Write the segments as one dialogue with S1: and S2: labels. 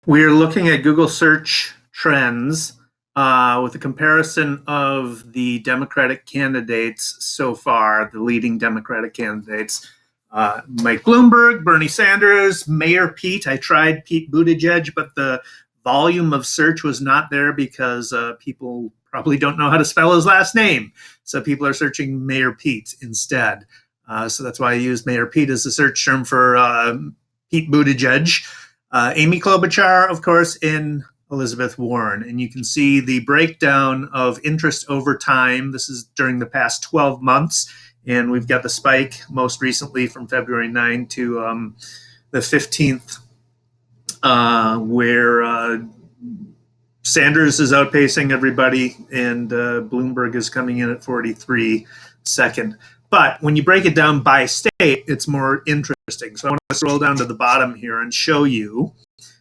S1: We're looking at Google search trends with a comparison of the Democratic candidates so far, the leading Democratic candidates. Mike Bloomberg, Bernie Sanders, Mayor Pete. I tried Pete Buttigege, but the volume of search was not there because people probably don't know how to spell his last name. So people are searching Mayor Pete instead. So that's why I used Mayor Pete as a search term for Pete Buttigieg. Amy Klobuchar, of course, and Elizabeth Warren. And you can see the breakdown of interest over time. This is during the past 12 months. And we've got the spike most recently from February 9 to the 15th, where Sanders is outpacing everybody and Bloomberg is coming in at 43 second. But when you break it down by state, it's more interesting. So I want to scroll down to the bottom here and show you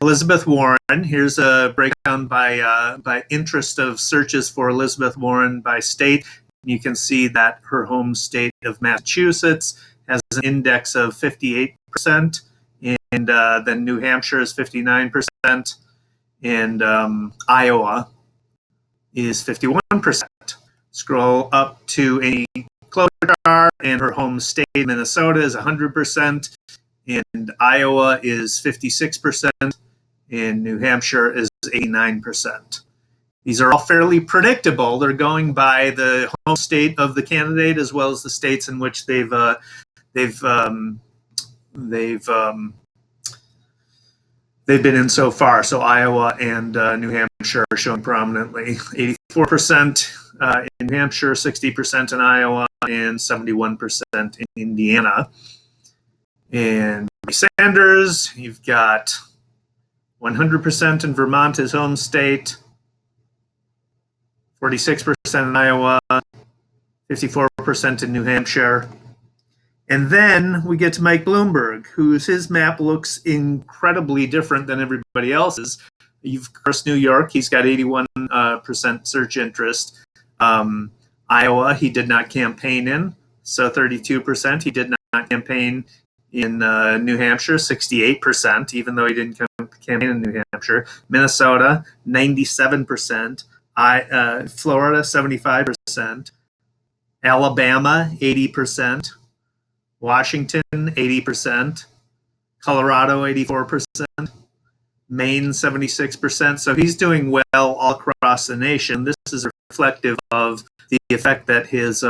S1: Elizabeth Warren. Here's a breakdown by interest of searches for Elizabeth Warren by state. You can see that her home state of Massachusetts has an index of 58%, and then New Hampshire is 59%, and Iowa is 51%. Scroll up to Amy Klobuchar, and her home state, Minnesota, is 100%, and Iowa is 56%, and New Hampshire is 89%. These are all fairly predictable. They're going by the home state of the candidate as well as the states in which they've been in so far. So Iowa and New Hampshire are showing prominently. 84% in New Hampshire, 60% in Iowa, and 71% in Indiana. And Sanders, you've got 100% in Vermont, his home state, 46% in Iowa, 54% in New Hampshire. And then we get to Mike Bloomberg, his map looks incredibly different than everybody else's. Of course, New York, he's got 81% search interest. Iowa, he did not campaign in, so 32%. He did not campaign in New Hampshire, 68%, even though he didn't campaign in New Hampshire. Minnesota, 97%. Florida, 75%. Alabama, 80%. Washington, 80%. Colorado, 84%. Maine, 76%. So he's doing well all across the nation. This is reflective of the effect that his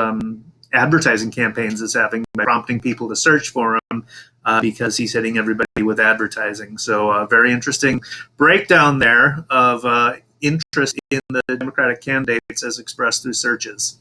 S1: advertising campaigns is having by prompting people to search for him because he's hitting everybody with advertising. So very interesting breakdown there of interest in the Democratic candidates as expressed through searches.